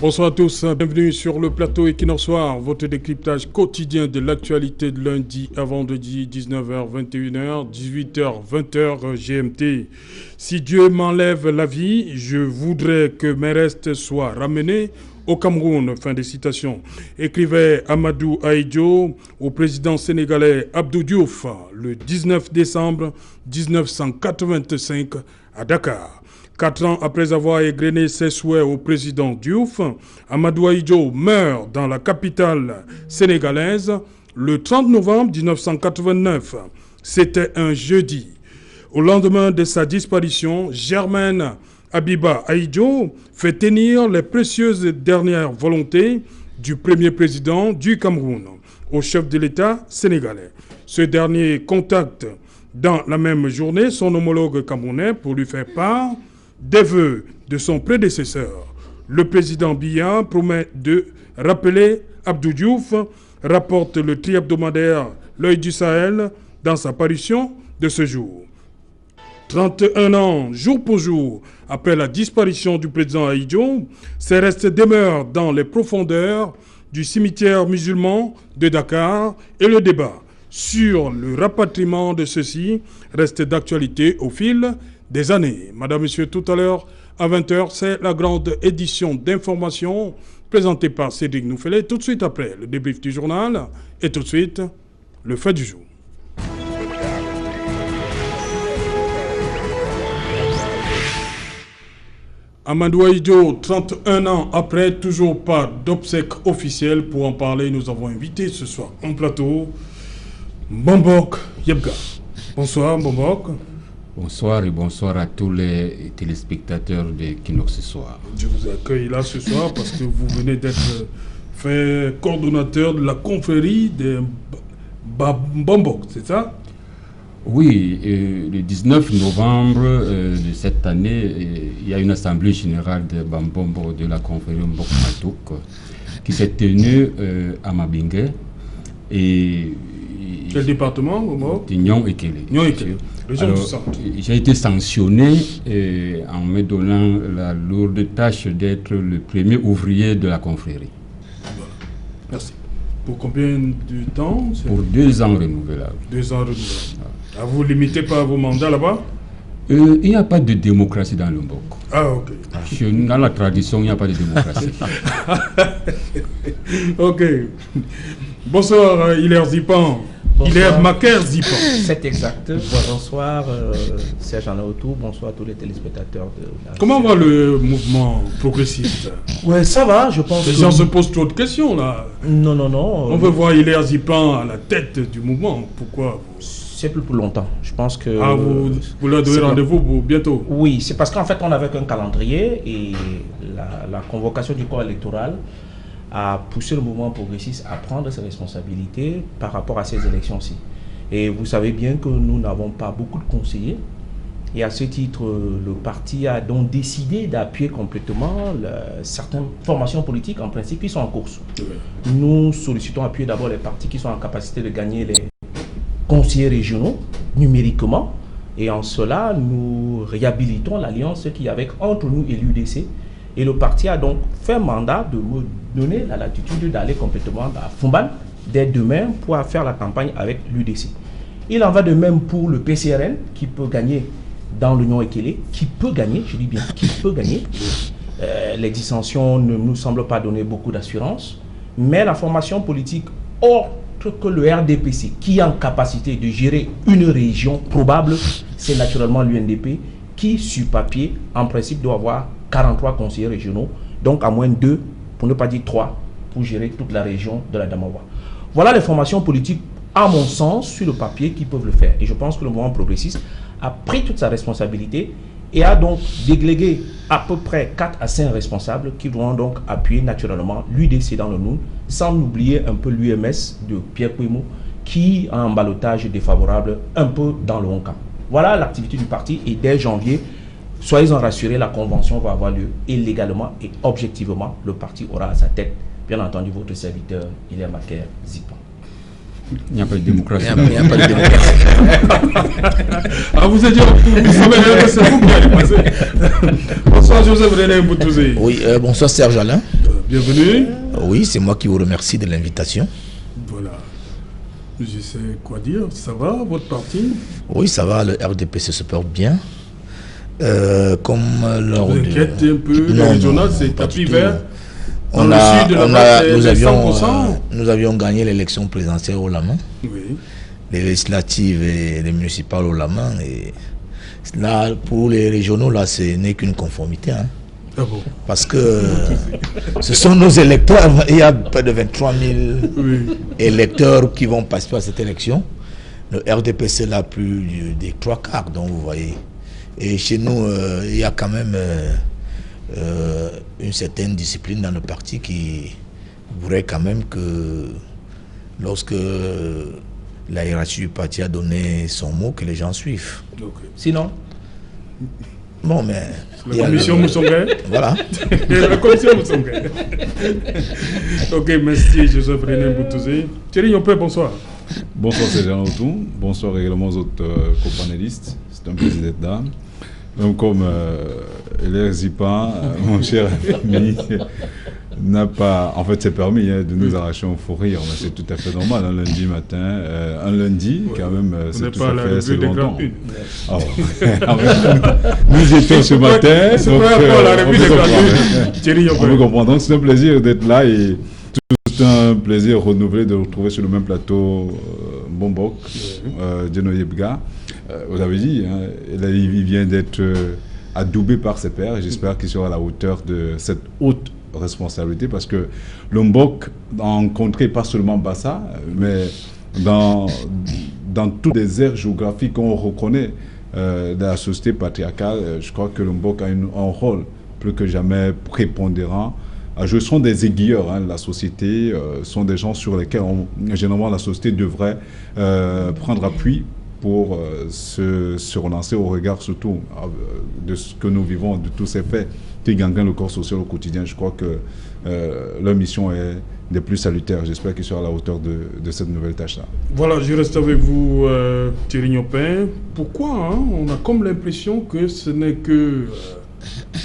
Bonsoir à tous, bienvenue sur le plateau Equinox Soir, votre décryptage quotidien de l'actualité de lundi à vendredi, 19h, 21h, 18h, 20h GMT. Si Dieu m'enlève la vie, je voudrais que mes restes soient ramenés au Cameroun. Fin des citations. Écrivait Amadou Ahidjo au président sénégalais Abdou Diouf le 19 décembre 1985 à Dakar. 4 ans après avoir égrené ses souhaits au président Diouf, Amadou Ahidjo meurt dans la capitale sénégalaise le 30 novembre 1989. C'était un jeudi. Au lendemain de sa disparition, Germaine Abiba Ahidjo fait tenir les précieuses dernières volontés du premier président du Cameroun au chef de l'État sénégalais. Ce dernier contacte dans la même journée son homologue camerounais pour lui faire part des vœux de son prédécesseur. Le président Biya promet de rappeler Abdou Diouf, rapporte le tri-hebdomadaire L'Œil du Sahel dans sa parution de ce jour. 31 ans, jour pour jour, après la disparition du président Ahidjo, ses restes demeurent dans les profondeurs du cimetière musulman de Dakar et le débat sur le rapatriement de ceux-ci reste d'actualité au fil des années. Madame, Monsieur, tout à l'heure, à 20h, c'est la grande édition d'information présentée par Cédric Noufelet. Tout de suite après, le débrief du journal et tout de suite, le fait du jour. Amadou Ahidjo, 31 ans après, toujours pas d'obsèques officielles. Pour en parler, nous avons invité ce soir en plateau Bombok Yebga. Bonsoir Bombok. Bonsoir et bonsoir à tous les téléspectateurs de Equinox ce soir. Je vous accueille là ce soir parce que vous venez d'être fait coordonnateur de la confrérie des Bombok, c'est ça? Oui, le 19 novembre de cette année, il y a une assemblée générale de Bambombo de la confrérie Mbok Matouk qui s'est tenue à Mabingue. Et quel département, de Nyon et Kélé. J'ai été sanctionné en me donnant la lourde tâche d'être le premier ouvrier de la confrérie. Voilà. Merci. Pour combien de temps? Pour 2 ans renouvelables. 2 ans renouvelables. Ah, vous ne limitez pas vos mandats là-bas? Il n'y a pas de démocratie dans le Mbok. Ah, ok. Dans la tradition, il n'y a pas de démocratie. Ok. Bonsoir, Hilaire Zipan. Hilaire Maker Zipan. C'est exact. Bonsoir, Serge Anaotou. Bonsoir à tous les téléspectateurs. Comment va le mouvement progressiste? Ouais, ça va, je pense. Les gens se posent trop de questions là. Non. On veut voir Hilaire Zipan à la tête du mouvement. Pourquoi? C'est plus pour longtemps. Je pense que. Ah, vous leur donnez rendez-vous pour bientôt? Oui, c'est parce qu'en fait, on avait qu'un calendrier et la convocation du corps électoral a poussé le mouvement progressiste à prendre ses responsabilités par rapport à ces élections-ci. Et vous savez bien que nous n'avons pas beaucoup de conseillers. Et à ce titre, le parti a donc décidé d'appuyer complètement certaines formations politiques, en principe, qui sont en course. Oui. Nous sollicitons appuyer d'abord les partis qui sont en capacité de gagner les conseillers régionaux numériquement. Et en cela, nous réhabilitons l'alliance qu'il y avait entre nous et l'UDC. Et le parti a donc fait mandat de me donner la latitude d'aller complètement à Fumban dès demain pour faire la campagne avec l'UDC. Il en va de même pour le PCRN qui peut gagner dans l'Union Ekele, qui peut gagner, je dis bien, qui peut gagner. Les dissensions ne nous semblent pas donner beaucoup d'assurance, mais la formation politique autre que le RDPC, qui est en capacité de gérer une région probable, c'est naturellement l'UNDP, qui, sur papier, en principe, doit avoir 43 conseillers régionaux, donc à moins 2, pour ne pas dire 3, pour gérer toute la région de la Damawa. Voilà les formations politiques, à mon sens, sur le papier, qui peuvent le faire. Et je pense que le mouvement progressiste a pris toute sa responsabilité et a donc délégué à peu près 4 à 5 responsables qui vont donc appuyer naturellement l'UDC dans le Noun, sans oublier un peu l'UMS de Pierre Pouimou, qui a un ballottage défavorable un peu dans le Honka. Voilà l'activité du parti et dès janvier, soyez-en rassurés, la convention va avoir lieu et légalement et objectivement, le parti aura à sa tête, bien entendu, votre serviteur, Hilaire Maker Zipan. Il n'y a pas de démocratie. Il n'y a pas de démocratie. Ah, vous êtes dit, vous savez, c'est vous qui allez passer. Bonsoir Joseph René Mboutouzé. Oui, bonsoir Serge Alain. Bienvenue. Oui, c'est moi qui vous remercie de l'invitation. Voilà. Je sais quoi dire. Ça va, votre parti? Oui, ça va, le RDPC se porte bien. Comme lors vous inquiétez un peu, les régionales, c'est tapis vert. Nous avions gagné l'élection présidentielle au Lama, les législatives et les municipales au Lama. Et là, pour les régionaux, là, ce n'est qu'une conformité. Hein. Ah bon? Parce que ce sont nos électeurs. Il y a près de 23 000 électeurs qui vont participer à cette élection. Le RDPC là, plus des 3/4, donc vous voyez. Et chez nous, il y a quand même une certaine discipline dans le parti qui voudrait quand même que lorsque la hiérarchie du parti a donné son mot, que les gens suivent. Okay. Sinon bon, mais... La commission Moussonga. Voilà. La commission Moussonga. Ok, merci Joseph René Boutouzé. Thierry Yopé, bonsoir. Bonsoir Cédric Autou. Bonsoir également aux autres copanélistes. C'est un plaisir d'être là. Même comme Hilaire Zipa, mon cher ami, n'a pas, en fait c'est permis de nous arracher un fou rire, mais c'est tout à fait normal, un lundi matin, un lundi quand même, c'est tout à fait, c'est longtemps. Nous étions ce matin, on peut comprendre, donc c'est un plaisir d'être là et tout un plaisir renouvelé de vous retrouver sur le même plateau Bombok, Djeno Yebga. Vous avez dit, hein, il vient d'être adoubé par ses pairs et j'espère qu'il sera à la hauteur de cette haute responsabilité parce que Lombok, en contrée, pas seulement Bassa, mais dans toutes les aires géographiques qu'on reconnaît de la société patriarcale, je crois que Lombok a un rôle plus que jamais prépondérant. Ce sont des aiguilleurs, hein, la société, sont des gens sur lesquels généralement la société devrait prendre appui pour se relancer au regard surtout de ce que nous vivons, de tous ces faits qui gangrènent le corps social au quotidien. Je crois que leur mission est des plus salutaires. J'espère qu'ils seront à la hauteur de cette nouvelle tâche-là. Voilà, je reste avec vous, Thierry Yopin. Pourquoi on a comme l'impression que ce n'est que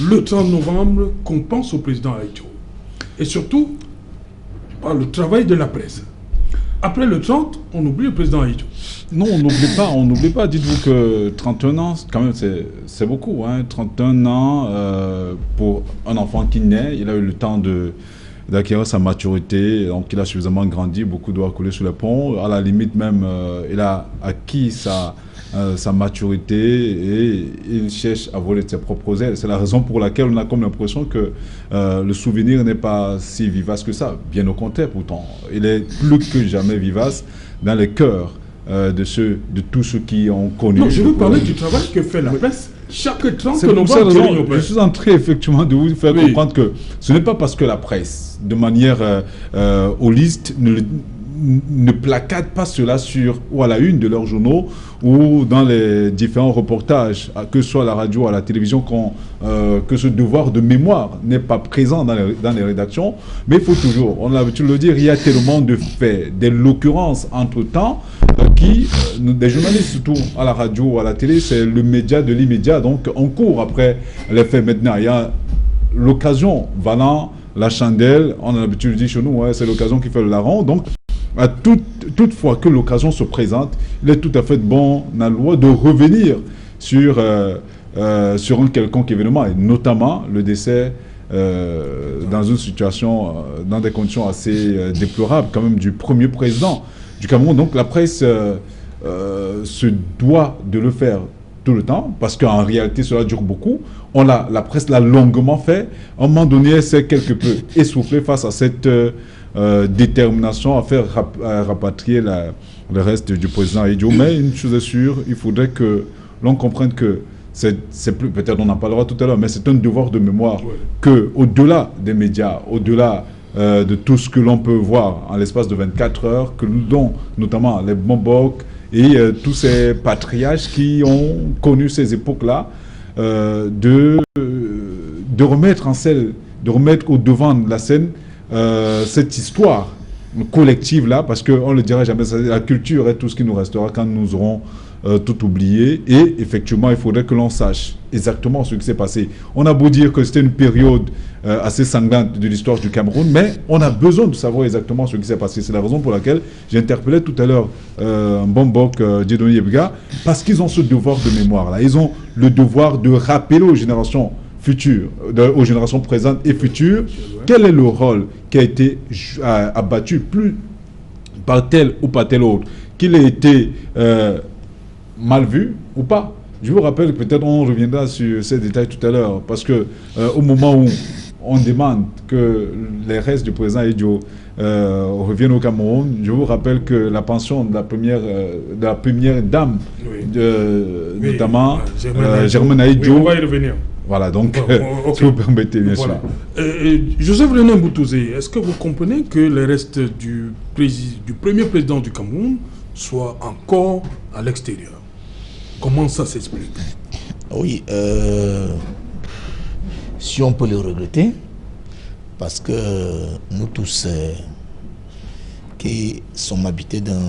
le 30 novembre qu'on pense au président Ahidjo? Et surtout, le travail de la presse. Après le 30, on oublie le président Ahidjo. Non, on n'oublie pas. Dites-vous que 31 ans, quand même, c'est beaucoup. Hein. 31 ans, pour un enfant qui naît, il a eu le temps d'acquérir sa maturité. Donc, il a suffisamment grandi. Beaucoup doit couler sous les ponts. À la limite, même, il a acquis sa maturité et il cherche à voler de ses propres ailes. C'est la raison pour laquelle on a comme l'impression que le souvenir n'est pas si vivace que ça. Bien au contraire, pourtant. Il est plus que jamais vivace dans les cœurs de tous ceux qui ont connu. Non, je veux parler du travail que fait la presse. Chaque 30 novembre, je suis en train effectivement de vous faire comprendre que ce n'est pas parce que la presse, de manière holiste, ne placate pas cela ou à la une de leurs journaux ou dans les différents reportages, que ce soit à la radio ou à la télévision, que ce devoir de mémoire n'est pas présent dans les rédactions. Mais il faut toujours, on a l'habitude de le dire, il y a tellement de faits, des occurrences entre-temps, des journalistes surtout à la radio ou à la télé, c'est le média de l'immédiat, donc on court après les faits maintenant. Il y a l'occasion valant la chandelle, on a l'habitude de dire chez nous, c'est l'occasion qui fait le larron, donc à toute fois que l'occasion se présente, il est tout à fait bon dans la loi de revenir sur un quelconque événement, et notamment le décès dans une situation, dans des conditions assez déplorables quand même du premier président du Cameroun. Donc la presse se doit de le faire tout le temps, parce qu'en réalité cela dure beaucoup. La presse l'a longuement fait. À un moment donné, elle s'est quelque peu essoufflée face à cette détermination à faire rapatrier le reste du président Ahidjo. Mais une chose est sûre, il faudrait que l'on comprenne que c'est plus, peut-être on en parlera tout à l'heure, mais c'est un devoir de mémoire que, au-delà des médias, au-delà de tout ce que l'on peut voir en l'espace de 24 heures, que dont notamment les Bombok et tous ces patriarches qui ont connu ces époques-là, de remettre en scène, de remettre au devant de la scène cette histoire collective-là, parce qu'on ne le dira jamais, la culture est tout ce qui nous restera quand nous aurons tout oublier. Et effectivement, il faudrait que l'on sache exactement ce qui s'est passé. On a beau dire que c'était une période assez sanglante de l'histoire du Cameroun, mais on a besoin de savoir exactement ce qui s'est passé. C'est la raison pour laquelle j'ai interpellé tout à l'heure Mbombok Dieudonné Yebga, parce qu'ils ont ce devoir de mémoire là. Ils ont le devoir de rappeler aux générations futures, aux générations présentes et futures, quel est le rôle qui a été abattu plus par tel ou par tel autre, qu'il ait été mal vu ou pas. Je vous rappelle, peut-être on reviendra sur ces détails tout à l'heure, parce que au moment où on demande que les restes du président Idjo reviennent au Cameroun, je vous rappelle que la pension de la première dame, notamment Germaine Idjo, on va y revenir. Voilà, donc, si vous permettez, bien sûr. Joseph René Mbutouzé, est-ce que vous comprenez que les restes du premier président du Cameroun soient encore à l'extérieur? Comment ça s'explique? Oui, si on peut le regretter, parce que nous tous qui sommes habités d'un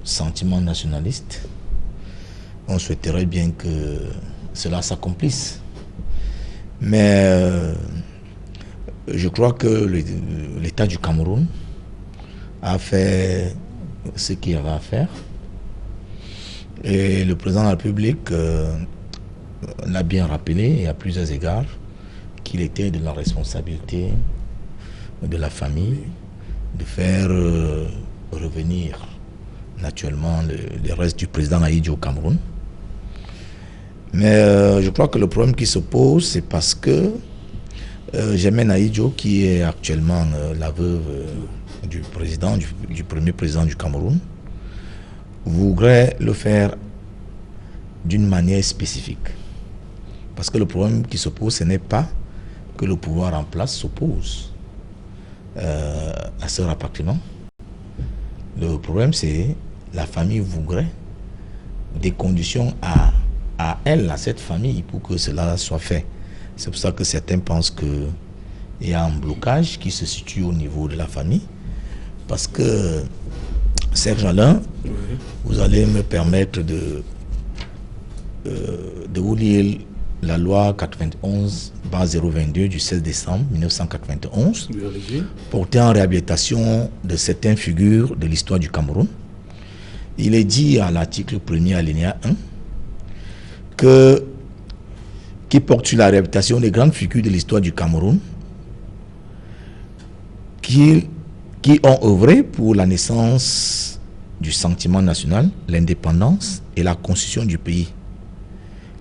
sentiment nationaliste, on souhaiterait bien que cela s'accomplisse. Mais je crois que l'État du Cameroun a fait ce qu'il avait à faire. Et le président de la République l'a bien rappelé, et à plusieurs égards, qu'il était de la responsabilité de la famille de faire revenir naturellement les restes du président Idjo au Cameroun. Mais je crois que le problème qui se pose, c'est parce que Germaine Idjo, qui est actuellement la veuve du président, du premier président du Cameroun, voudrait le faire d'une manière spécifique. Parce que le problème qui se pose, ce n'est pas que le pouvoir en place s'oppose à ce rapatriement. Le problème, c'est la famille voudrait des conditions à elle, à cette famille, pour que cela soit fait. C'est pour ça que certains pensent qu'il y a un blocage qui se situe au niveau de la famille. Parce que, Serge Alain, vous allez me permettre de vous lire la loi 91/022 du 16 décembre 1991 portant en réhabilitation de certaines figures de l'histoire du Cameroun. Il est dit à l'article 1er alinéa 1 qui porte sur la réhabilitation des grandes figures de l'histoire du Cameroun qui ont œuvré pour la naissance du sentiment national, l'indépendance et la constitution du pays,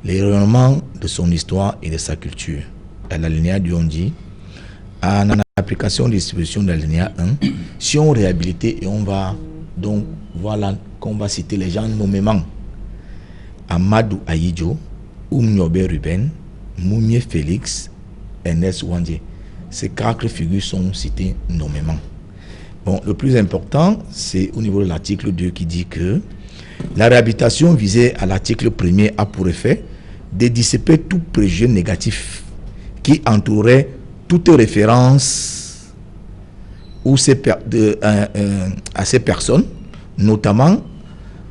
les rayonnements de son histoire et de sa culture. À l'alinéa 2, on dit, en application des dispositions de l'alinéa 1, si on réhabilite, et on va donc, voilà qu'on va citer les gens nommément: Amadou Ahidjo, Oumniobe Ruben, Moumie Félix, Ernest Ouandie. Ces 4 figures sont citées nommément. Bon, le plus important, c'est au niveau de l'article 2 qui dit que la réhabilitation visée à l'article 1er a pour effet de dissiper tout préjugé négatif qui entourait toute référence à ces personnes, notamment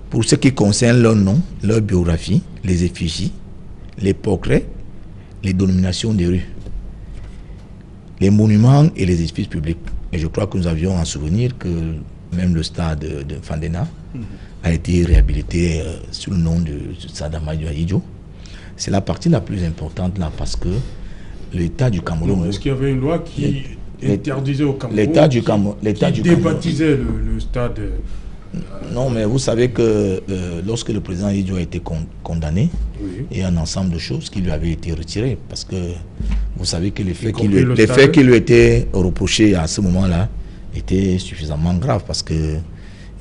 pour ce qui concerne leur nom, leur biographie, les effigies, les portraits, les dénominations des rues, les monuments et les édifices publics. Et je crois que nous avions en souvenir que même le stade de Fandena a été réhabilité sous le nom de Stade Amadou Ahidjo. C'est la partie la plus importante là, parce que l'État du Cameroun... Est-ce qu'il y avait une loi qui interdisait au Cameroun, l'État du débaptisait le stade? Non, mais vous savez que lorsque le président Ahidjo a été condamné, il y a un ensemble de choses qui lui avaient été retirées, parce que vous savez que les faits qui lui étaient reprochés à ce moment-là étaient suffisamment graves, parce qu'il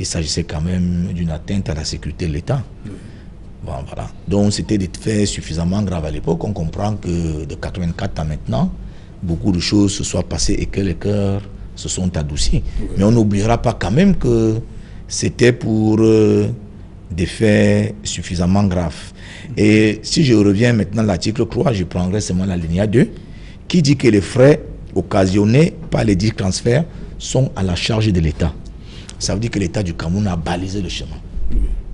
s'agissait quand même d'une atteinte à la sécurité de l'État. Bon, voilà. Donc c'était des faits suffisamment graves à l'époque. On comprend que de 84 à maintenant, beaucoup de choses se soient passées et que les cœurs se sont adoucis. Mais on n'oubliera pas quand même que c'était pour des faits suffisamment graves. Et si je reviens maintenant à l'article 3, je prendrai seulement la ligne 2, qui dit que les frais occasionnés par les dits transferts sont à la charge de l'État. Ça veut dire que l'État du Cameroun a balisé le chemin.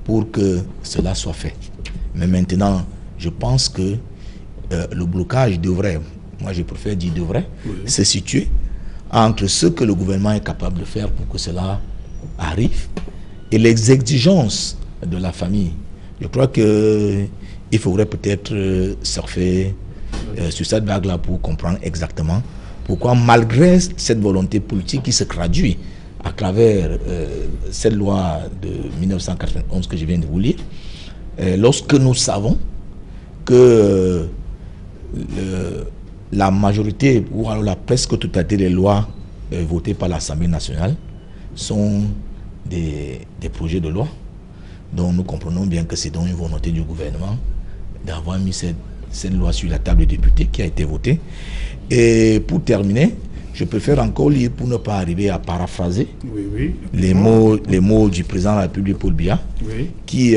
pour que cela soit fait. Mais maintenant, je pense que le blocage devrait, moi je préfère dire devrait, se situer entre ce que le gouvernement est capable de faire pour que cela arrive et les exigences de la famille. Je crois qu'il faudrait peut-être surfer sur cette vague-là pour comprendre exactement pourquoi, malgré cette volonté politique qui se traduit à travers cette loi de 1991 que je viens de vous lire, lorsque nous savons que la majorité, ou alors la presque totalité des lois votées par l'Assemblée nationale sont des projets de loi, dont nous comprenons bien que c'est donc une volonté du gouvernement d'avoir mis cette loi sur la table des députés qui a été votée. Et pour terminer, je préfère encore lire pour ne pas arriver à paraphraser les mots du président de la République, Paul Biya, qui,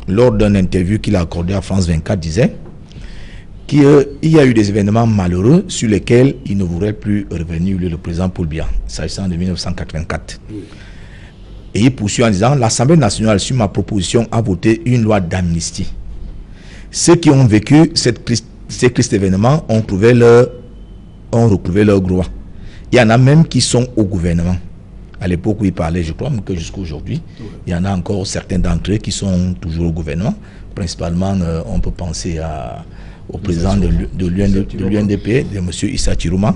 lors d'une interview qu'il a accordée à France 24, disait qu'il y a eu des événements malheureux sur lesquels il ne voudrait plus revenir, le président Paul Biya, s'agissant de 1984. Et il poursuit en disant: l'Assemblée nationale, sur ma proposition, a voté une loi d'amnistie. Ceux qui ont vécu ces tristes événements ont retrouvé leur droit. Il y en a même qui sont au gouvernement. À l'époque où il parlait, je crois que jusqu'à aujourd'hui, il y en a encore certains d'entre eux qui sont toujours au gouvernement. Principalement, on peut penser au président de l'UNDP, de M. Issa Chirouma.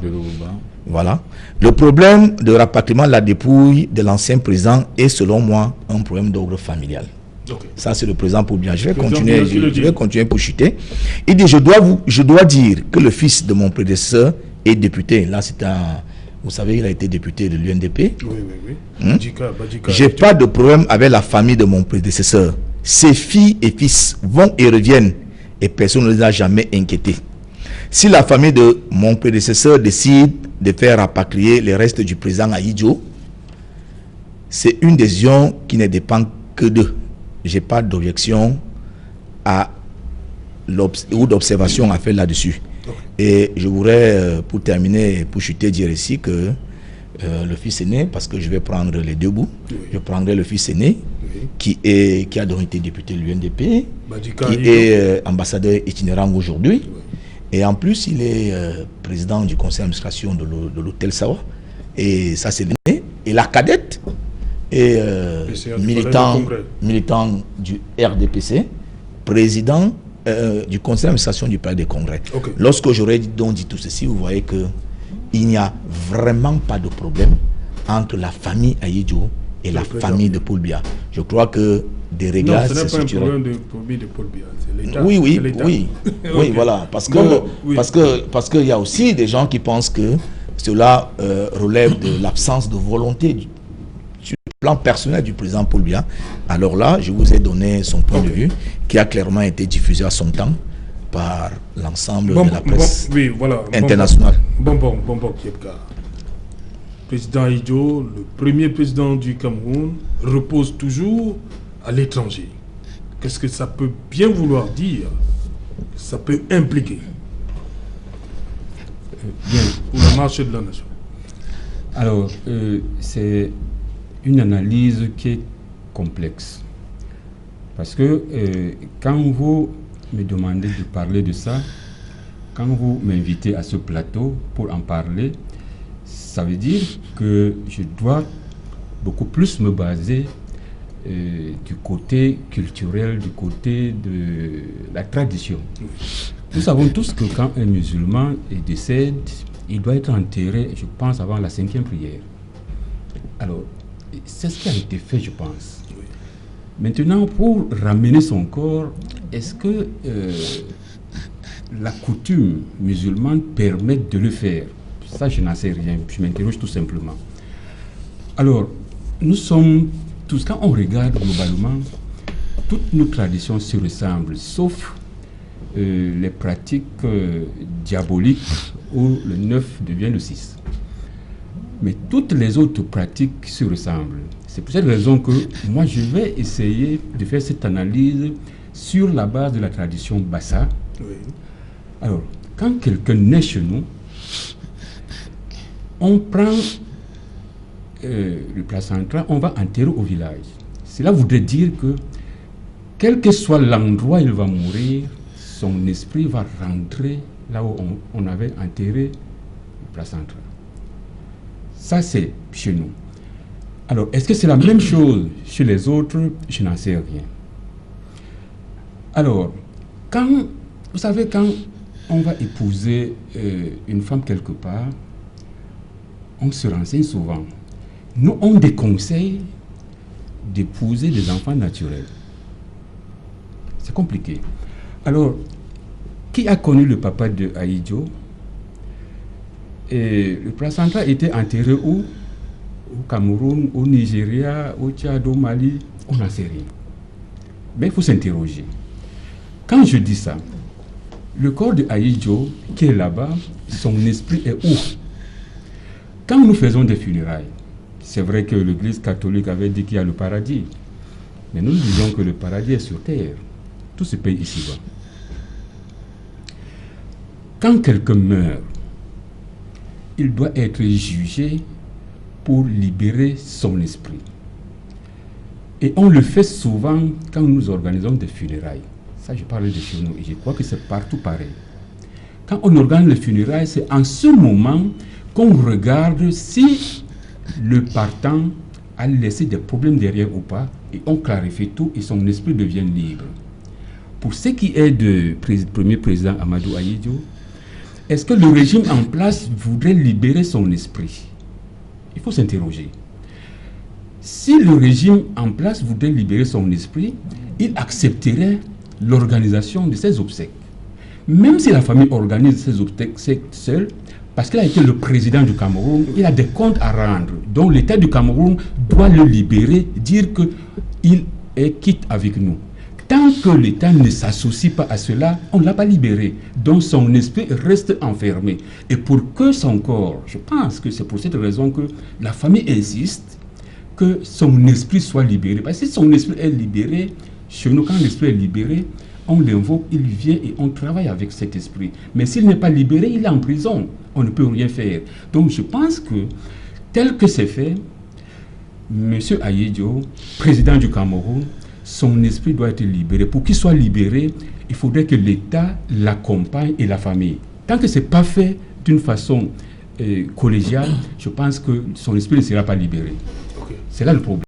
Voilà. Le problème de rapatriement de la dépouille de l'ancien président est, selon moi, un problème d'ordre familial. Ça, c'est le président Paul Biya. Je vais continuer pour chuter. Il dit: je dois dire que le fils de mon prédécesseur est député. Là, c'est un... Vous savez, il a été député de l'UNDP. J'ai pas de problème avec la famille de mon prédécesseur. Ses filles et fils vont et reviennent et personne ne les a jamais inquiétés. Si la famille de mon prédécesseur décide de faire rapatrier les restes du président à Idjo, c'est une décision qui ne dépend que d'eux. Je n'ai pas d'objection ou d'observation à faire là-dessus. Et je voudrais, pour terminer, pour chuter, dire ici que le fils aîné, parce que je vais prendre les deux bouts, je prendrai le fils aîné, qui a donc été député de l'UNDP, qui est ambassadeur itinérant aujourd'hui, et en plus il est président du conseil d'administration de l'hôtel Sawa, et ça c'est l'aîné, et la cadette est militant du RDPC, président du conseil d'administration du palais des congrès. Lorsque j'aurais donc dit tout ceci, vous voyez que il n'y a vraiment pas de problème entre la famille Ahidjo et la famille de Paul Biya. Je crois que des réglages... Non, ce n'est pas un problème de Paul Biya, c'est l'État. Oui, voilà. Parce qu'il y a aussi des gens qui pensent que cela relève de l'absence de volonté sur le plan personnel du président Paul Biya. Alors là, je vous ai donné son point de vue, qui a clairement été diffusé à son temps par l'ensemble de la presse internationale. Kiepka. Président Ahidjo, le premier président du Cameroun, repose toujours à l'étranger. Qu'est-ce que ça peut bien vouloir dire? Ça peut impliquer pour la marche de la nation. Alors, c'est une analyse qui est complexe. Parce que quand vous me demandez de parler de ça, quand vous m'invitez à ce plateau pour en parler, ça veut dire que je dois beaucoup plus me baser du côté culturel, du côté de la tradition. Nous savons tous que quand un musulman décède, il doit être enterré, je pense, avant la 5e prière. Alors, c'est ce qui a été fait, je pense. Maintenant, pour ramener son corps, est-ce que la coutume musulmane permet de le faire? Ça, je n'en sais rien. Je m'interroge tout simplement. Alors, nous sommes tous, quand on regarde globalement, toutes nos traditions se ressemblent, sauf les pratiques diaboliques où le 9 devient le 6. Mais toutes les autres pratiques se ressemblent. C'est pour cette raison que moi, je vais essayer de faire cette analyse sur la base de la tradition Bassa. Alors, quand quelqu'un naît chez nous, on prend le placenta, on va enterrer au village. Cela voudrait dire que quel que soit l'endroit où il va mourir, son esprit va rentrer là où on avait enterré le placenta. Ça, c'est chez nous. Alors, est-ce que c'est la même chose chez les autres? Je n'en sais rien. Alors, vous savez, quand on va épouser une femme quelque part, on se renseigne souvent. Nous, on déconseille d'épouser des enfants naturels. C'est compliqué. Alors, qui a connu le papa de Ahidjo? Et le placenta était enterré où? Au Cameroun, au Nigeria, au Tchad, au Mali, on n'en sait rien. Mais il faut s'interroger. Quand je dis ça, le corps de Ahidjo qui est là-bas, son esprit est où? Quand nous faisons des funérailles, c'est vrai que l'Église catholique avait dit qu'il y a le paradis. Mais nous disons que le paradis est sur terre. Tout se paye ici-bas. Quand quelqu'un meurt, il doit être jugé pour libérer son esprit. Et on le fait souvent quand nous organisons des funérailles. Ça, je parle de chez nous et je crois que c'est partout pareil. Quand on organise les funérailles, c'est en ce moment qu'on regarde si le partant a laissé des problèmes derrière ou pas, et on clarifie tout et son esprit devient libre. Pour ce qui est du premier président Amadou Ahidjo, est-ce que le régime en place voudrait libérer son esprit? Il faut s'interroger. Si le régime en place voudrait libérer son esprit, il accepterait l'organisation de ses obsèques. Même si la famille organise ses obsèques seule, parce qu'il a été le président du Cameroun, il a des comptes à rendre. Donc l'État du Cameroun doit le libérer, dire qu'il est quitte avec nous. Tant que l'État ne s'associe pas à cela, on ne l'a pas libéré. Donc son esprit reste enfermé. Et pour que son corps, je pense que c'est pour cette raison que la famille insiste que son esprit soit libéré. Parce que si son esprit est libéré, chez nous, quand l'esprit est libéré, on l'invoque, il vient et on travaille avec cet esprit. Mais s'il n'est pas libéré, il est en prison. On ne peut rien faire. Donc je pense que, tel que c'est fait, M. Ahidjo, président du Cameroun, son esprit doit être libéré. Pour qu'il soit libéré, il faudrait que l'État l'accompagne et la famille. Tant que ce n'est pas fait d'une façon collégiale, je pense que son esprit ne sera pas libéré. Okay. C'est là le problème.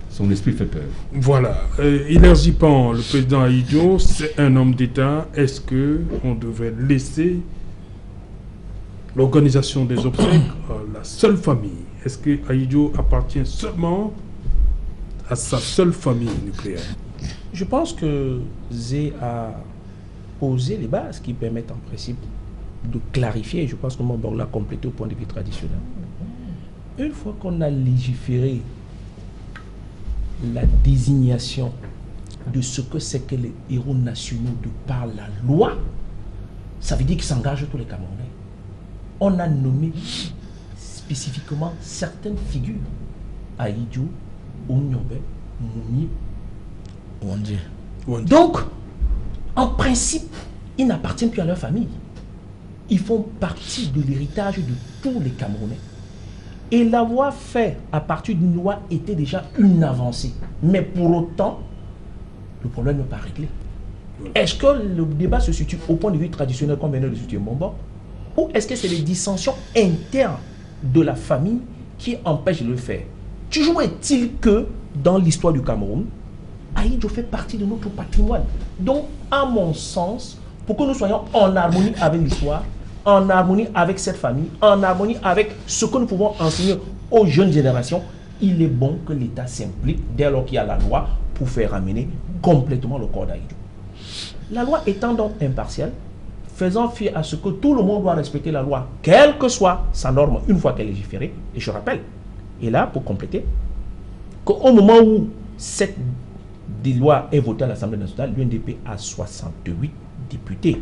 Son esprit fait peur. Voilà. Hilaire Zipan, le président Ahidjo, c'est un homme d'État. Est-ce qu'on devrait laisser l'organisation des obsèques à la seule famille? Est-ce que Ahidjo appartient seulement à sa seule famille nucléaire? Je pense que Zé a posé les bases qui permettent en principe de clarifier. Je pense que Montborg l'a complété au point de vue traditionnel. Une fois qu'on a légiféré la désignation de ce que c'est que les héros nationaux de par la loi, ça veut dire qu'ils s'engagent tous les Camerounais. On a nommé spécifiquement certaines figures. Ahidjo, Onyombe, Mouni, Wandje. Donc, en principe, ils n'appartiennent plus à leur famille. Ils font partie de l'héritage de tous les Camerounais. Et l'avoir fait à partir d'une loi était déjà une avancée. Mais pour autant, le problème n'est pas réglé. Est-ce que le débat se situe au point de vue traditionnel comme venait de situer Montborg, ou est-ce que c'est les dissensions internes de la famille qui empêchent de le faire? Toujours est-il que dans l'histoire du Cameroun, Ahidjo fait partie de notre patrimoine. Donc, à mon sens, pour que nous soyons en harmonie avec l'histoire, en harmonie avec cette famille, en harmonie avec ce que nous pouvons enseigner aux jeunes générations, il est bon que l'État s'implique dès lors qu'il y a la loi pour faire ramener complètement le corps d'Ahidjo. La loi étant donc impartielle, faisant fi à ce que tout le monde doit respecter la loi, quelle que soit sa norme, une fois qu'elle est légiférée, et je rappelle, et là, pour compléter, qu'au moment où cette loi est votée à l'Assemblée nationale, l'UNDP a 68 députés.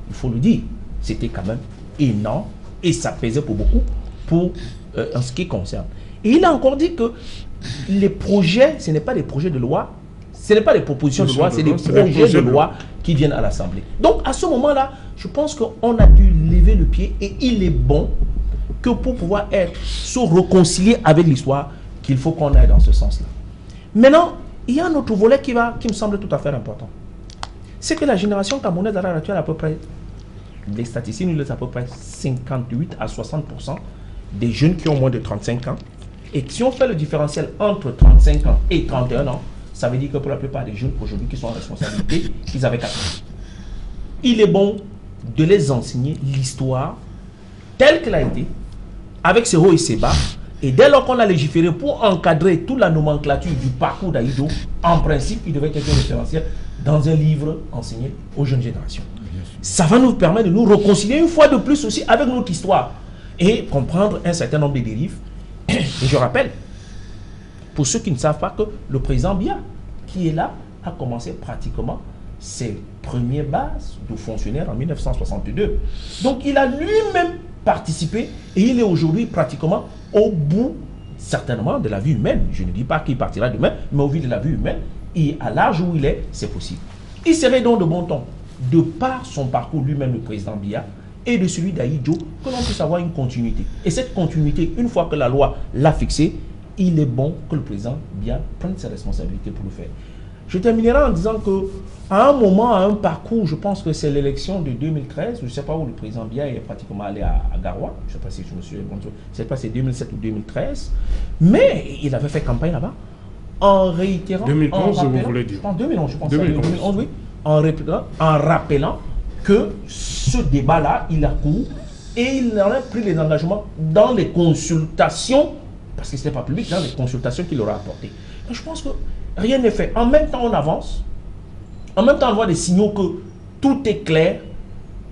Il faut le dire, c'était quand même énorme et ça pesait pour beaucoup en ce qui concerne. Et il a encore dit que les projets, ce n'est pas des projets de loi, ce n'est pas des propositions de loi, c'est des projets de loi qui viennent à l'Assemblée. Donc à ce moment-là, je pense qu'on a dû lever le pied et il est bon que pour pouvoir se réconcilier avec l'histoire, qu'il faut qu'on aille dans ce sens-là. Maintenant, Il y a un autre volet qui me semble tout à fait important. C'est que la génération camerounaise à l'heure actuelle, à peu près, les statistiques nous disent à peu près 58 à 60% des jeunes qui ont moins de 35 ans. Et si on fait le différentiel entre 35 ans et 31 ans, ça veut dire que pour la plupart des jeunes aujourd'hui qui sont en responsabilité, ils avaient 4 ans. Il est bon de les enseigner l'histoire telle qu'elle a été, avec ses hauts et ses bas. Et dès lors qu'on a légiféré pour encadrer toute la nomenclature du parcours d'Aïdjo, en principe, il devait être un référentiel dans un livre enseigné aux jeunes générations. Ça va nous permettre de nous réconcilier une fois de plus aussi avec notre histoire et comprendre un certain nombre de dérives. Et je rappelle, pour ceux qui ne savent pas, que le président Biya, qui est là, a commencé pratiquement ses premières bases de fonctionnaire en 1962. Donc il a lui-même participé et il est aujourd'hui pratiquement au bout, certainement, de la vie humaine. Je ne dis pas qu'il partira demain, mais au vu de la vie humaine, et à l'âge où il est, c'est possible. Il serait donc de bon ton, de par son parcours lui-même, le président Biya, et de celui d'Aïdjo, que l'on puisse avoir une continuité. Et cette continuité, une fois que la loi l'a fixée, il est bon que le président Biya prenne ses responsabilités pour le faire. Je terminerai en disant que à un moment, à un parcours, je pense que c'est l'élection de 2013, je ne sais pas où le président Biya est pratiquement allé à Garoua, je ne sais pas si je me souviens, je ne sais pas si c'est 2007 ou 2013, mais il avait fait campagne là-bas en réitérant... 2011, vous voulez dire? En 2011, je pense. 2011, oui. En rappelant que ce débat-là, il a cours et il en a pris les engagements dans les consultations, parce que ce n'était pas public, dans les consultations qu'il aura apportées. Et je pense que rien n'est fait. En même temps, on avance. En même temps, on voit des signaux que tout est clair,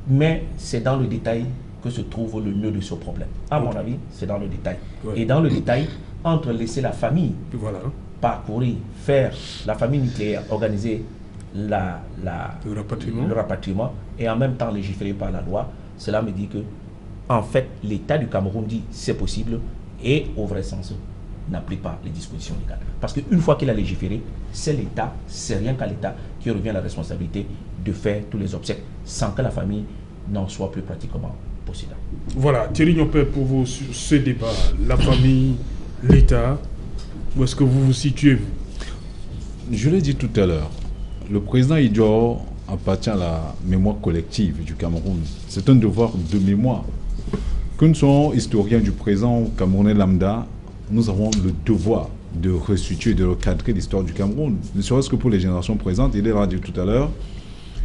mais c'est dans le détail que se trouve le nœud de ce problème. À mon avis, c'est dans le détail. Ouais. Et dans le détail, entre laisser la famille parcourir, faire la famille nucléaire, organiser le rapatriement et en même temps légiférer par la loi, cela me dit que, en fait, l'État du Cameroun dit c'est possible et, au vrai sens, n'applique pas les dispositions légales. Parce qu'une fois qu'il a légiféré, c'est l'État, c'est rien qu'à l'État qui revient la responsabilité de faire tous les obsèques sans que la famille n'en soit plus pratiquement possédante. Voilà, Thierry Nyompé, pour vous, sur ce débat, la famille, l'État, où est-ce que vous vous situez, vous? Je l'ai dit tout à l'heure, le président Aïdjo appartient à la mémoire collective du Cameroun. C'est un devoir de mémoire. Que nous soyons historiens du présent camerounais lambda, nous avons le devoir de restituer, de recadrer l'histoire du Cameroun, ne serait-ce que pour les générations présentes, il l'a dit tout à l'heure,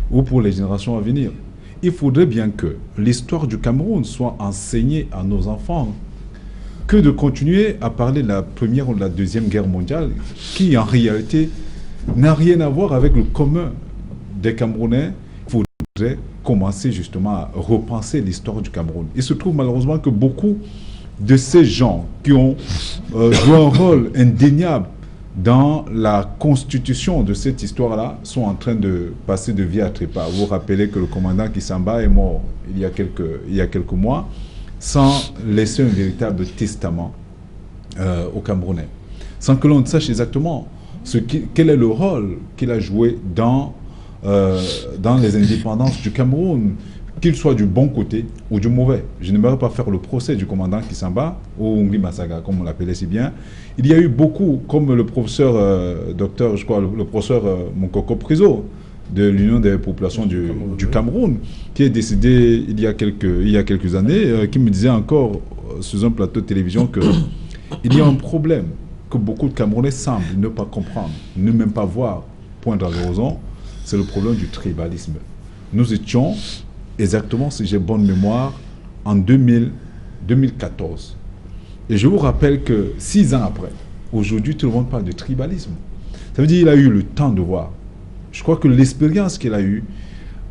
ou pour les générations à venir. Il faudrait bien que l'histoire du Cameroun soit enseignée à nos enfants, que de continuer à parler de la Première ou de la Deuxième Guerre mondiale, qui en réalité n'a rien à voir avec le commun des Camerounais. Il faudrait commencer justement à repenser l'histoire du Cameroun. Il se trouve malheureusement que beaucoup de ces gens qui ont joué un rôle indéniable dans la constitution de cette histoire-là sont en train de passer de vie à trépas. Vous vous rappelez que le commandant Kissamba est mort il y a quelques mois sans laisser un véritable testament aux Camerounais, sans que l'on sache exactement quel est le rôle qu'il a joué dans les indépendances du Cameroun, qu'il soit du bon côté ou du mauvais. Je n'aimerais pas faire le procès du commandant Kissamba, ou Ngui Masaga, comme on l'appelait si bien. Il y a eu beaucoup, comme le professeur, le professeur Moukoko Priso, de l'Union des populations du Cameroun, qui est décédé il y a quelques années, qui me disait encore sur un plateau de télévision qu'il y a un problème que beaucoup de Camerounais semblent ne pas comprendre, ne même pas voir poindre à l'horizon, c'est le problème du tribalisme. Nous étions exactement, si j'ai bonne mémoire, en 2014. Et je vous rappelle que 6 ans après, aujourd'hui, tout le monde parle de tribalisme. Ça veut dire qu'il a eu le temps de voir. Je crois que l'expérience qu'il a eue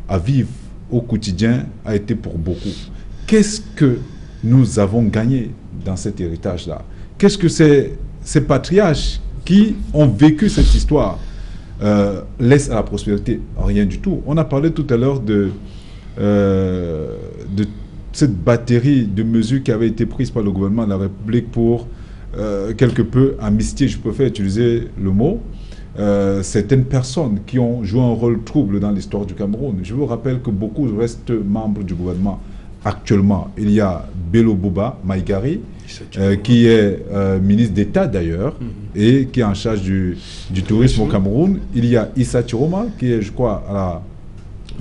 à vivre au quotidien a été pour beaucoup. Qu'est-ce que nous avons gagné dans cet héritage-là? Qu'est-ce que ces patriarches qui ont vécu cette histoire laissent à la prospérité? Rien du tout. On a parlé tout à l'heure de cette batterie de mesures qui avait été prise par le gouvernement de la République pour quelque peu amnistier, je préfère utiliser le mot, certaines personnes qui ont joué un rôle trouble dans l'histoire du Cameroun. Je vous rappelle que beaucoup restent membres du gouvernement actuellement, il y a Bello Bouba Maïgari, qui est ministre d'État d'ailleurs, et qui est en charge du tourisme au Cameroun. Il y a Issa Chiroma, qui est, je crois,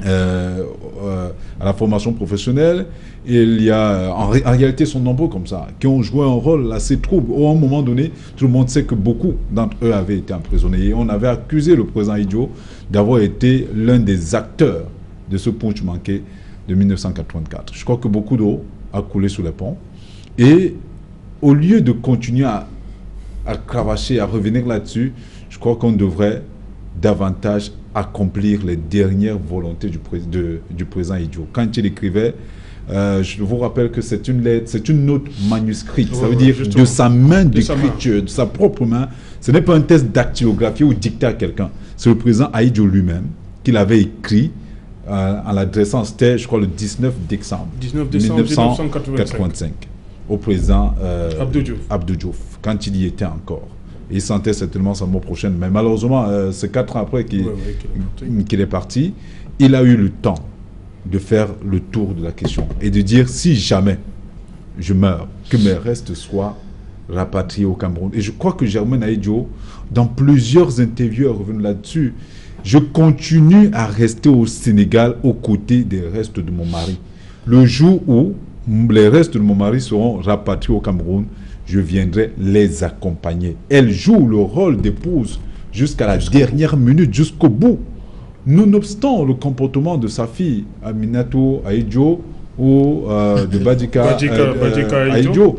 à la formation professionnelle. Et il y a, en réalité, sont nombreux comme ça, qui ont joué un rôle assez trouble. À un moment donné, tout le monde sait que beaucoup d'entre eux avaient été emprisonnés. Et on avait accusé le président Idjo d'avoir été l'un des acteurs de ce putsch manqué de 1984. Je crois que beaucoup d'eau a coulé sous les ponts. Et au lieu de continuer à cravacher, à revenir là-dessus, je crois qu'on devrait davantage accomplir les dernières volontés du président Idjo. Quand il écrivait, je vous rappelle que c'est une lettre, c'est une note manuscrite, ça veut dire de sa main d'écriture, de sa propre main. Ce n'est pas un test dactylographie ou dicté à quelqu'un. C'est le président Idjo lui-même qui l'avait écrit en l'adressant, c'était, je crois, le 19 décembre 1985 au président Abdou Diouf, quand il y était encore. Il sentait certainement sa mort prochaine, mais malheureusement, c'est 4 ans après qu'il est parti. Il a eu le temps de faire le tour de la question et de dire, si jamais je meurs, que mes restes soient rapatriés au Cameroun. Et je crois que Germaine Aïdjo, dans plusieurs interviews, est revenu là-dessus. Je continue à rester au Sénégal aux côtés des restes de mon mari. Le jour où les restes de mon mari seront rapatriés au Cameroun, je viendrai les accompagner. Elle joue le rôle d'épouse jusqu'à la dernière minute, jusqu'au bout. Nonobstant le comportement de sa fille, Aminatou Aïdjo, ou de Badika Aïdjo,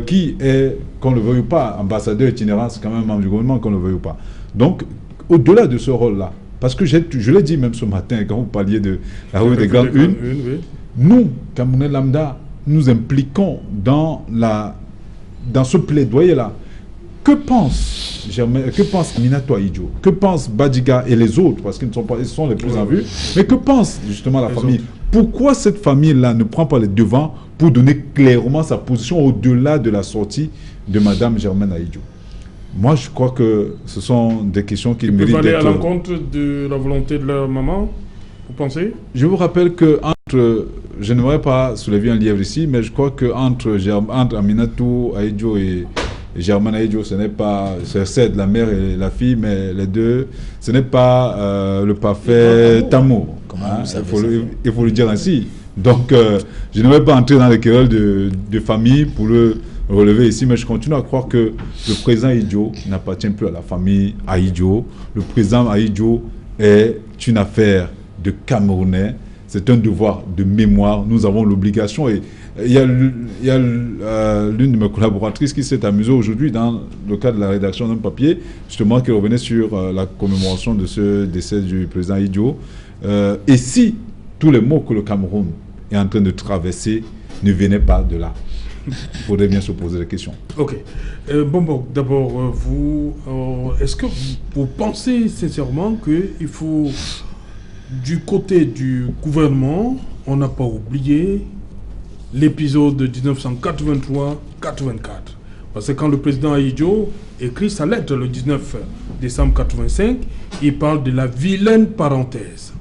qui est, qu'on ne le veuille pas, ambassadeur itinérant, c'est quand même membre du gouvernement, qu'on ne le veuille pas. Donc, au-delà de ce rôle-là, parce que je l'ai dit même ce matin, quand vous parliez de la rue des Grandes Unes, nous, Camerounais lambda, nous impliquons dans ce plaidoyer-là. Que pense Aminatou Aïdjo? Que pense Badjiga et les autres? Parce qu'ils sont les plus en vue. Mais que pense justement la famille? Pourquoi cette famille-là ne prend pas les devants pour donner clairement sa position au-delà de la sortie de Madame Germaine Aïdjo? Moi, je crois que ce sont des questions qui méritent d'être... Vous allez à l'encontre de la volonté de leur maman, vous pensez? Je vous rappelle que je n'aimerais pas soulever un lièvre ici, mais je crois que entre Aminatou Aïdjo et Germaine Aïdjo, ce n'est pas, c'est de la mère et la fille, mais les deux, ce n'est pas le parfait amour. Hein, il faut le dire ainsi. Donc, je n'aimerais pas entrer dans les querelles de famille pour le relever ici, mais je continue à croire que le président Aïdjo n'appartient plus à la famille Aïdjo. Le président Aïdjo est une affaire de Camerounais. C'est un devoir de mémoire. Nous avons l'obligation. Et il y a l'une de mes collaboratrices qui s'est amusée aujourd'hui dans le cadre de la rédaction d'un papier, justement, qui revenait sur la commémoration de ce décès du président Aïdjo. Et si tous les maux que le Cameroun est en train de traverser ne venaient pas de là, il faudrait bien se poser la question. Ok. Bon, d'abord, vous, est-ce que vous pensez sincèrement qu'il faut, du côté du gouvernement, on n'a pas oublié l'épisode de 1983-84? Parce que quand le président Aïdjo écrit sa lettre le 19 décembre 85, il parle de la vilaine parenthèse.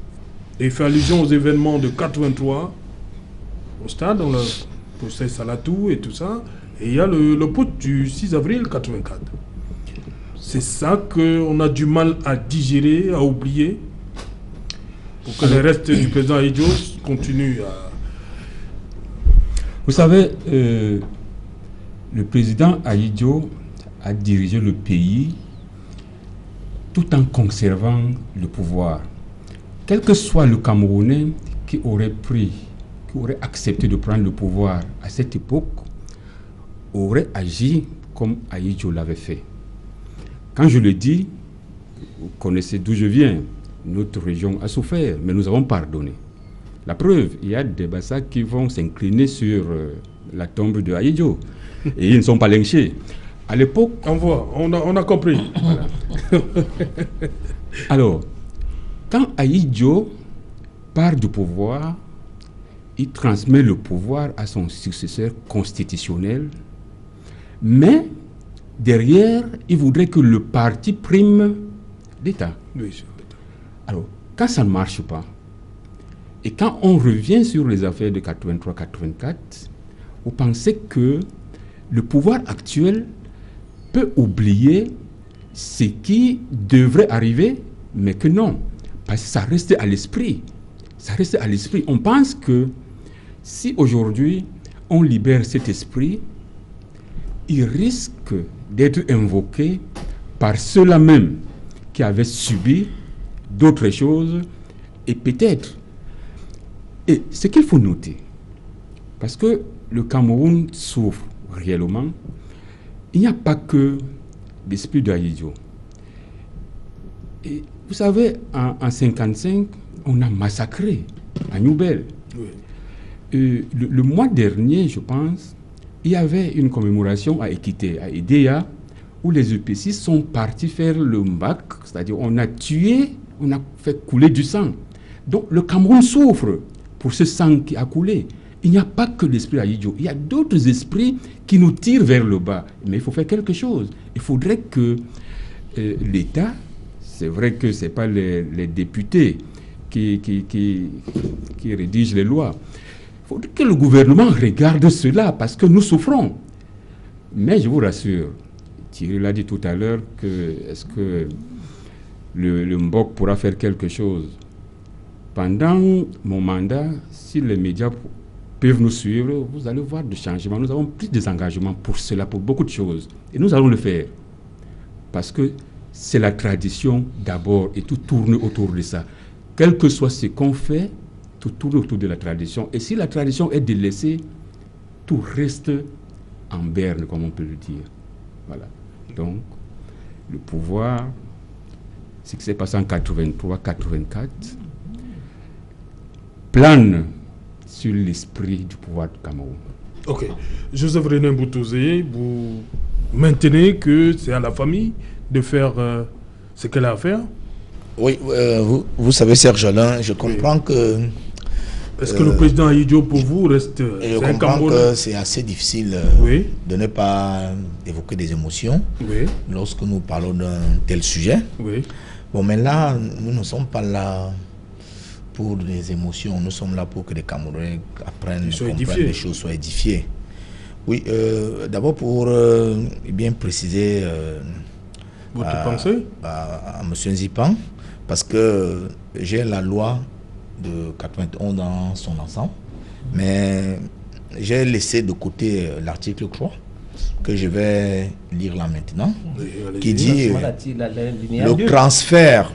Et il fait allusion aux événements de 83 au stade, dans le procès Salatou et tout ça. Et il y a le putsch du 6 avril 84. C'est ça qu'on a du mal à digérer, à oublier, pour que les restes du président Aïdjo continuent à... Vous savez, le président Aïdjo a dirigé le pays tout en conservant le pouvoir. Quel que soit le Camerounais qui aurait accepté de prendre le pouvoir à cette époque, aurait agi comme Aïdjo l'avait fait. Quand je le dis, vous connaissez d'où je viens. Notre région a souffert, mais nous avons pardonné. La preuve, il y a des Bassa qui vont s'incliner sur la tombe de Aïdjo. Et ils ne sont pas lynchés. À l'époque... On a compris. Voilà. Alors, quand Aïdjo part du pouvoir, il transmet le pouvoir à son successeur constitutionnel, mais derrière, il voudrait que le parti prime l'État. Oui, c'est l'État. Alors, quand ça ne marche pas, Et quand on revient sur les affaires de 83-84, vous pensez que le pouvoir actuel peut oublier ce qui devrait arriver, mais que non, parce que ça reste à l'esprit. Ça reste à l'esprit. On pense que si aujourd'hui on libère cet esprit, il risque d'être invoqué par ceux-là même qui avaient subi d'autres choses, et peut-être. Et ce qu'il faut noter, parce que le Cameroun souffre réellement, il n'y a pas que l'esprit de Ahidjo. Et vous savez, en 1955, on a massacré à Nouvelle. Oui. Le mois dernier, je pense, il y avait une commémoration à Équité, à Edea, où les EPC sont partis faire le MBAC, c'est-à-dire on a tué, on a fait couler du sang. Donc le Cameroun souffre pour ce sang qui a coulé. Il n'y a pas que l'esprit Ahidjo, il y a d'autres esprits qui nous tirent vers le bas. Mais il faut faire quelque chose. Il faudrait que l'État, c'est vrai que ce n'est pas les députés qui rédigent les lois, il faudrait que le gouvernement regarde cela parce que nous souffrons. Mais je vous rassure, Thierry l'a dit tout à l'heure, est-ce que le Mbok pourra faire quelque chose? Pendant mon mandat, si les médias peuvent nous suivre, vous allez voir des changements. Nous avons pris des engagements pour cela, pour beaucoup de choses. Et nous allons le faire. Parce que c'est la tradition d'abord et tout tourne autour de ça. Quel que soit ce qu'on fait, tout tourne autour de la tradition. Et si la tradition est délaissée, tout reste en berne, comme on peut le dire. Voilà. Donc, le pouvoir, ce qui s'est passé en 83-84, plane sur l'esprit du pouvoir du Cameroun. Ok. Joseph René Mboutouzé, vous maintenez que c'est à la famille de faire ce qu'elle a à faire? Oui, vous savez, Serge Alain, je comprends que... Est-ce que le président Ahidjo, pour vous, reste... Je comprends que c'est assez difficile de ne pas évoquer des émotions lorsque nous parlons d'un tel sujet. Oui. Bon, mais là, nous ne sommes pas là pour des émotions. Nous sommes là pour que les Camerounais apprennent, comprennent les choses, soient édifiés. Oui, d'abord pour bien préciser votre pensée à M. Nzipan, parce que j'ai la loi de 91 dans son ensemble, mais j'ai laissé de côté l'article 3 que je vais lire là maintenant, qui dit le transfert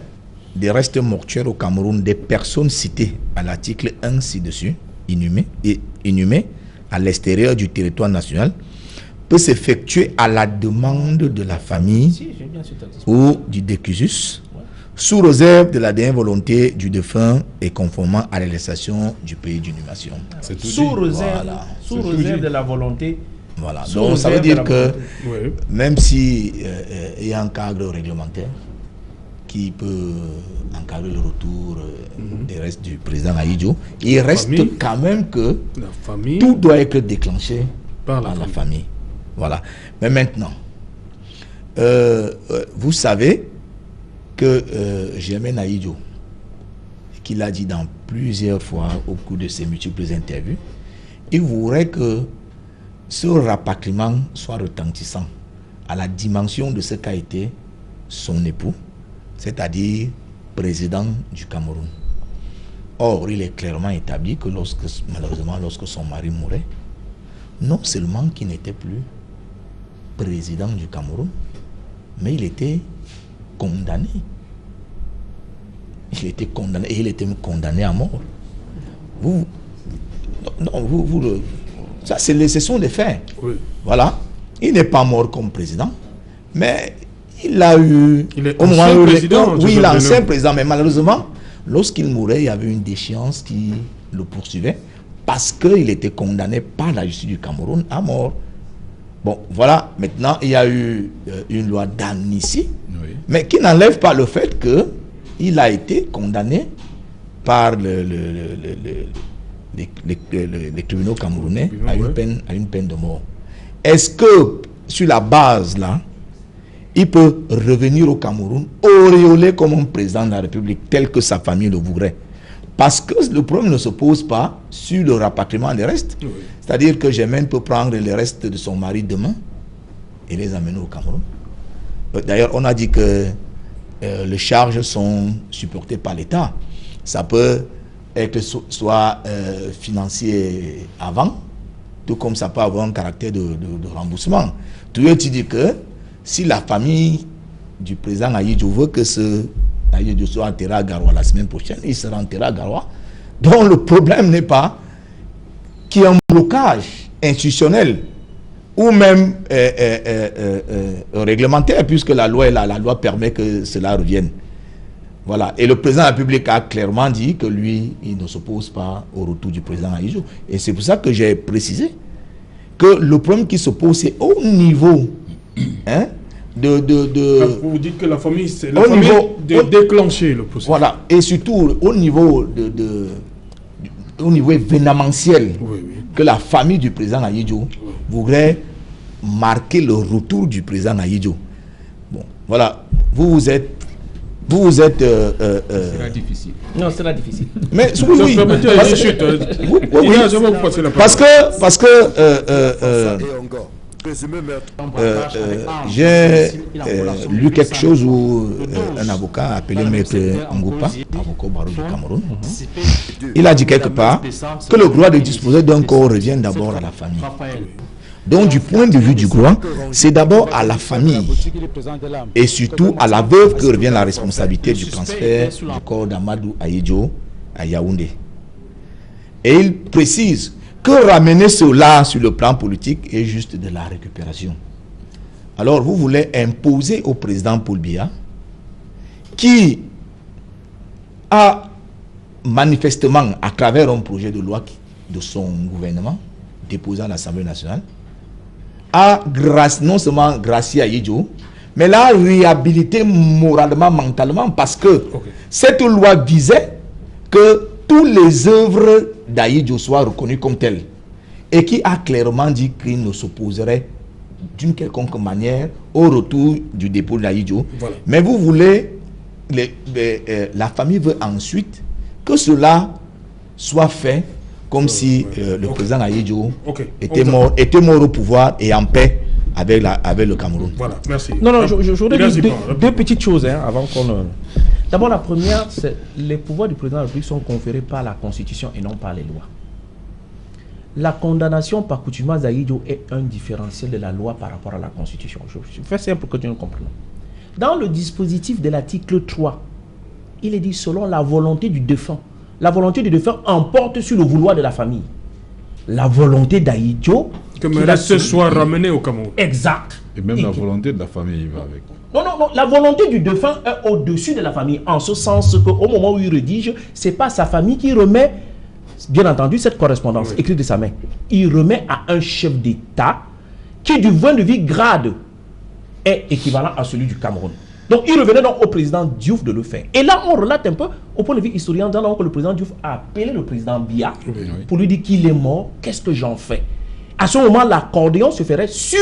des restes mortuaires au Cameroun des personnes citées à l'article 1 ci-dessus, inhumées à l'extérieur du territoire national, peut s'effectuer à la demande de la famille ou du décusus, sous réserve de la dernière volonté du défunt et conformément à la législation du pays d'inhumation. Sous réserve de la volonté. Voilà. Donc ça veut dire que même si il y a un cadre réglementaire qui peut encadrer le retour des restes du président Ahidjo, il reste quand même que tout doit être déclenché par la famille. Voilà. Mais maintenant, vous savez que Germain Ahidjo, qu'il a dit dans plusieurs fois au cours de ses multiples interviews, il voudrait que ce rapatriement soit retentissant à la dimension de ce qu'a été son époux, c'est-à-dire président du Cameroun. Or, il est clairement établi que malheureusement, lorsque son mari mourait, non seulement qu'il n'était plus président du Cameroun, mais il était condamné. Il était condamné et il était condamné à mort. Ça, ce sont des faits. Oui. Voilà. Il n'est pas mort comme président, mais il a eu... Il est ancien président. Oui, il est ancien président, mais malheureusement, lorsqu'il mourait, il y avait une déchéance qui le poursuivait parce qu'il était condamné par la justice du Cameroun à mort. Bon, voilà. Maintenant, il y a eu une loi d'amnistie, mais qui n'enlève pas le fait qu'il a été condamné par les tribunaux camerounais à une peine de mort. Est-ce que, sur la base là, il peut revenir au Cameroun auréolé comme un président de la République tel que sa famille le voudrait? Parce que le problème ne se pose pas sur le rapatriement des restes. Oui. C'est-à-dire que Germaine peut prendre les restes de son mari demain et les amener au Cameroun. D'ailleurs, on a dit que les charges sont supportées par l'État. Ça peut être soit financier avant, tout comme ça peut avoir un caractère de remboursement. Tu dis que si la famille du président Ahidjo veut que ce Ahidjo soit enterré à Garoua la semaine prochaine, il sera enterré à Garoua. Donc le problème n'est pas qu'il y ait un blocage institutionnel ou même réglementaire, puisque la loi permet que cela revienne. Voilà. Et le président de la République a clairement dit que lui, il ne s'oppose pas au retour du président Ahidjo. Et c'est pour ça que j'ai précisé que le problème qui se pose, c'est au niveau Vous dites que la famille, c'est la famille de déclencher le processus. Voilà. Et surtout au niveau au niveau événementiel, que la famille du président Ahidjo voudrait marquer le retour du président Ahidjo. Bon, voilà. Vous êtes c'est difficile. Non, c'est là difficile. Mais oui. Parce que j'ai lu quelque chose où un avocat appelé Maître Ngoupa, avocat au barreau du Cameroun, il a dit quelque part que le droit de disposer d'un corps revient d'abord à la famille. Donc du point de vue du droit, c'est d'abord à la famille et surtout à la veuve que revient la responsabilité du transfert du corps d'Amadou Ahidjo à Yaoundé. Et il précise que ramener cela sur le plan politique est juste de la récupération. Alors vous voulez imposer au président Paul Biya, qui a manifestement, à travers un projet de loi de son gouvernement, déposé à l'Assemblée nationale, non seulement gracié à Ahidjo, mais l'a réhabilité moralement, mentalement, parce que cette loi visait que toutes les œuvres d'Ahidjo soient reconnues comme telles, et qui a clairement dit qu'il ne s'opposerait d'une quelconque manière au retour du dépôt d'Ahidjo. Voilà. Mais vous voulez, la famille veut ensuite que cela soit fait comme si le président Ahidjo était mort au pouvoir et en paix avec le Cameroun. Voilà, merci. Non, je voudrais dire deux petites choses avant qu'on... D'abord, la première, c'est les pouvoirs du président de la République sont conférés par la Constitution et non par les lois. La condamnation par coutume d'Ahidjo est un différentiel de la loi par rapport à la Constitution. Je fais simple pour que tu nous comprennes. Dans le dispositif de l'article 3, il est dit selon la volonté du défunt. La volonté du défunt emporte sur le vouloir de la famille. La volonté d'Ahidjo... Que le reste soit ramené au Cameroun. Exact. Et même la volonté de la famille, il va avec. Non, la volonté du défunt est au-dessus de la famille, en ce sens qu'au moment où il rédige, ce n'est pas sa famille qui remet, bien entendu, cette correspondance écrite de sa main. Il remet à un chef d'État qui, du point de vue grade, est équivalent à celui du Cameroun. Donc, il revenait donc au président Diouf de le faire. Et là, on relate un peu, au point de vue historien, donc que le président Diouf a appelé le président Biya pour lui dire qu'il est mort, qu'est-ce que j'en fais? À ce moment, l'accordéon se ferait sur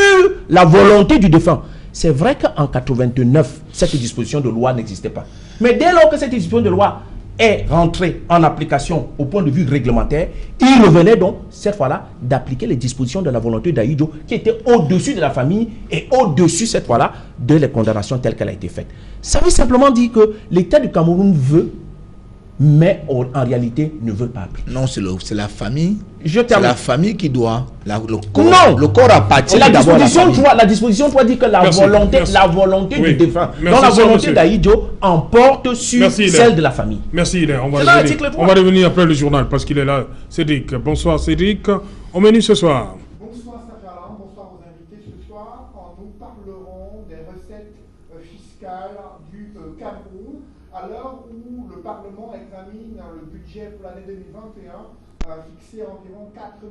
la volonté du défunt. C'est vrai qu'en 89, cette disposition de loi n'existait pas. Mais dès lors que cette disposition de loi est rentrée en application au point de vue réglementaire, il revenait donc, cette fois-là, d'appliquer les dispositions de la volonté d'Ahidjo qui était au-dessus de la famille et au-dessus, cette fois-là, de les condamnations telles qu'elles ont été faites. Ça veut simplement dire que l'État du Cameroun veut, mais en réalité ne veut pas appliquer. Non, c'est la famille. C'est la famille qui doit. Le corps appartient d'abord à la famille. La disposition 3 dit que la volonté du défunt. Donc la volonté d'Ahidjo emporte sur celle de la famille. Merci, Hilaire. On va revenir après le journal parce qu'il est là. Cédric. Bonsoir, Cédric. Au menu ce soir. Bonsoir, Sachalan. Bonsoir aux invités ce soir. Nous parlerons des recettes fiscales du Cameroun à l'heure où le Parlement examine le budget pour l'année 2021 fixé à environ 4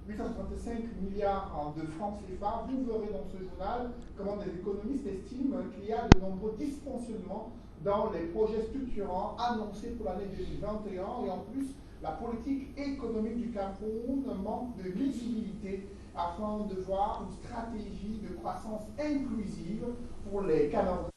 865 milliards de francs CFA. Vous verrez dans ce journal comment des économistes estiment qu'il y a de nombreux dysfonctionnements dans les projets structurants annoncés pour l'année 2021 et en plus la politique économique du Cameroun manque de lisibilité afin de voir une stratégie de croissance inclusive pour les Camerounais.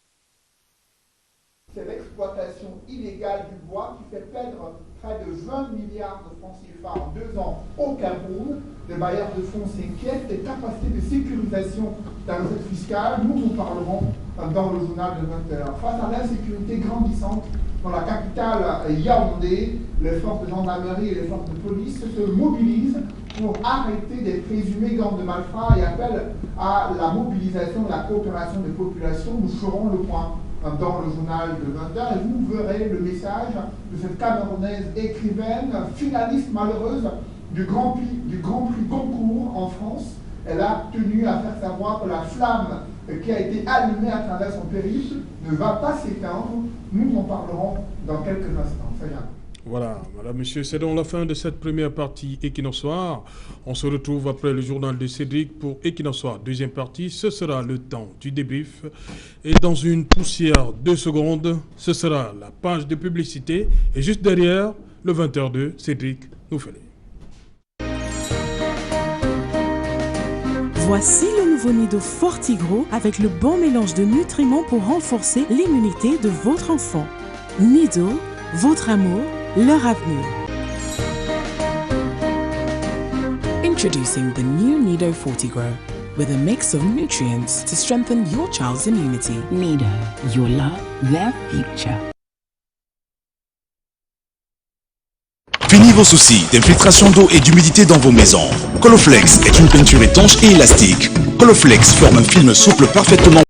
C'est l'exploitation illégale du bois qui fait perdre près de 20 milliards de francs CFA en 2 ans au Cameroun. Les bailleurs de fonds s'inquiètent des capacités de sécurisation de la recette fiscale. Nous parlerons dans le journal de 20h. Face à l'insécurité grandissante dans la capitale Yaoundé, les forces de gendarmerie et les forces de police se mobilisent pour arrêter des présumés gangs de malfrats et appellent à la mobilisation de la coopération des populations. Nous ferons le point dans le journal de 20h et vous verrez le message de cette Camerounaise écrivaine, finaliste malheureuse du Grand Prix Goncourt en France. Elle a tenu à faire savoir que la flamme qui a été allumée à travers son périple ne va pas s'éteindre. Nous en parlerons dans quelques instants. Voilà, madame, monsieur, c'est donc la fin de cette première partie Equinox Soir. On se retrouve après le journal de Cédric pour Equinox Soir. Deuxième partie, ce sera le temps du débrief. Et dans une poussière 2 secondes, ce sera la page de publicité. Et juste derrière, le 20h2, Cédric nous fait. Voici le nouveau Nido Fortigro avec le bon mélange de nutriments pour renforcer l'immunité de votre enfant. Nido, votre amour, leur avenir. Introducing the new Nido Fortigro with a mix of nutrients to strengthen your child's immunity. Nido, your love, their future. Fini vos soucis d'infiltration d'eau et d'humidité dans vos maisons. Coloflex est une peinture étanche et élastique. Coloflex forme un film souple parfaitement